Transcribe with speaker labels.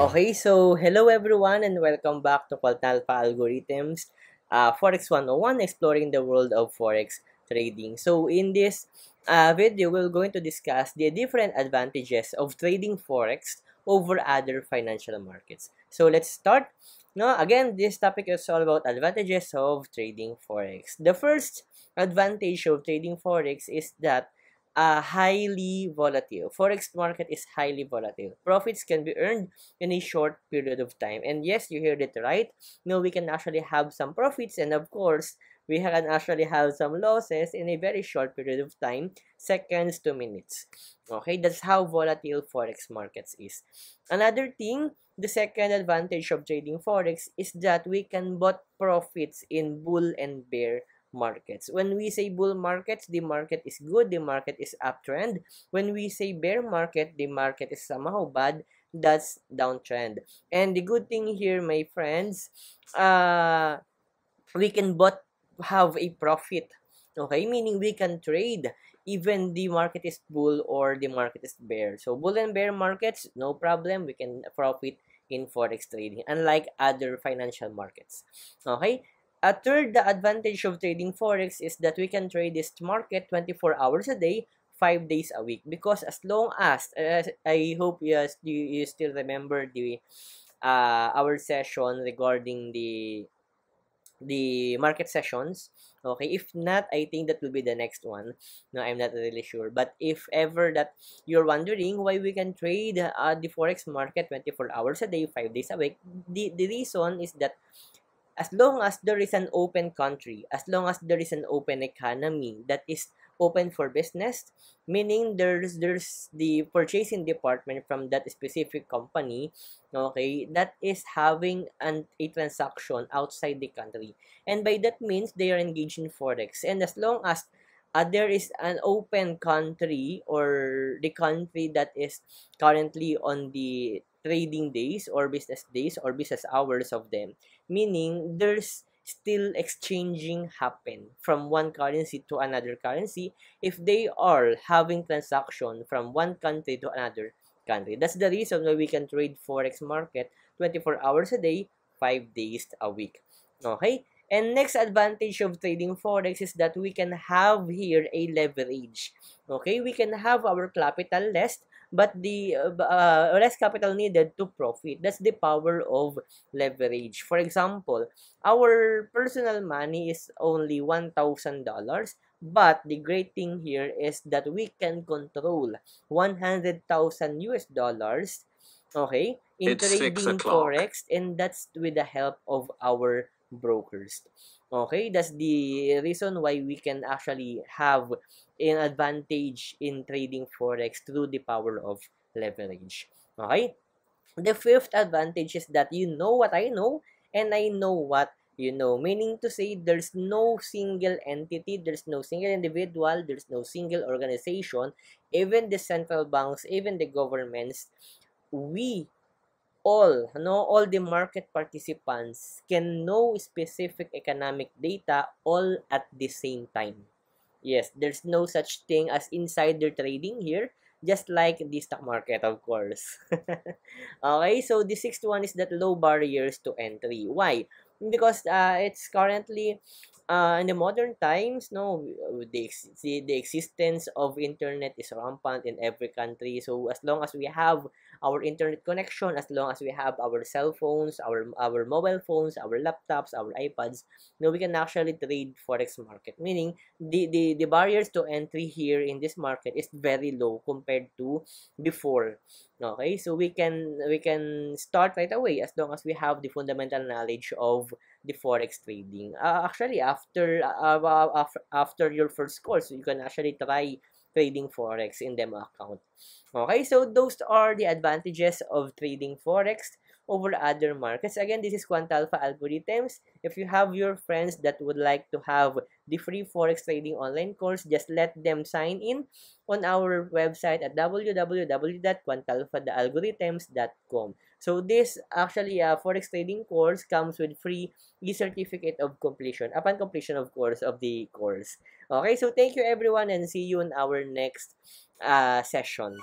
Speaker 1: Okay, so hello everyone and welcome back to Quantalpha Algorithms, Forex 101, exploring the world of Forex trading. So in this video, we're going to discuss the different advantages of trading Forex over other financial markets. So let's start. No, again, this topic is all about advantages of trading Forex. The first advantage of trading Forex is that highly volatile. Forex market is highly volatile. Profits can be earned in a short period of time. And yes, you heard it right. No, we can actually have some profits, and of course, we can actually have some losses in a very short period of time, seconds to minutes. Okay, that's how volatile Forex markets is. Another thing, the second advantage of trading Forex is that we can bot profits in bull and bear markets. When we say bull markets, the market is good, the market is uptrend. When we say bear market, the market is somehow bad, that's downtrend. And the good thing here, my friends, we can both have a profit. Okay, meaning we can trade even the market is bull or the market is bear. So bull and bear markets, no problem, we can profit in forex trading, unlike other financial markets. Okay, a third advantage of trading forex is that we can trade this market 24 hours a day, 5 days a week, because as long as I hope yes you still remember the our session regarding the market sessions. Okay, if not, I think that will be the next one. No, I'm not really sure, but if ever that you're wondering why we can trade the forex market 24 hours a day, 5 days a week, the reason is that as long as there is an open country, as long as there is an open economy that is open for business, meaning there's the purchasing department from that specific company, okay, that is having a transaction outside the country. And by that means they are engaged in forex. And as long as there is an open country, or the country that is currently on the trading days or business hours of them, meaning there's still exchanging happen from one currency to another currency if they are having transaction from one country to another country. That's the reason why we can trade forex market 24 hours a day, 5 days a week. Okay, and next advantage of trading forex is that we can have here a leverage. Okay, we can have our capital less, but the less capital needed to profit. That's the power of leverage. For example, our personal money is only $1,000, but the great thing here is that we can control 100,000 US dollars, okay, in
Speaker 2: It's
Speaker 1: trading
Speaker 2: 6 o'clock.
Speaker 1: forex, and that's with the help of our brokers. Okay, that's the reason why we can actually have an advantage in trading forex through the power of leverage. Okay, the fifth advantage is that you know what I know and I know what you know, meaning to say there's no single entity, there's no single individual, there's no single organization, even the central banks, even the governments, we all the market participants can know specific economic data all at the same time. Yes, there's no such thing as insider trading here, just like the stock market, of course. Okay, so the sixth one is that low barriers to entry. Why? Because it's currently in the modern times, no, the existence of internet is rampant in every country. So as long as we have our internet connection, as long as we have our cell phones, our mobile phones, our laptops, our iPads, no, we can actually trade forex market. Meaning the barriers to entry here in this market is very low compared to before. Okay, so we can start right away as long as we have the fundamental knowledge of the forex trading. Actually, after your first course, you can actually try trading forex in demo account. Okay, so those are the advantages of trading forex over other markets. Again, this is Quantalpha Algorithms. If you have your friends that would like to have the free forex trading online course, just let them sign in on our website at www.quantalphathealgorithms.com. So this actually forex trading course comes with free e-certificate of completion upon completion, of course, of the course. Okay, so thank you everyone and see you in our next session.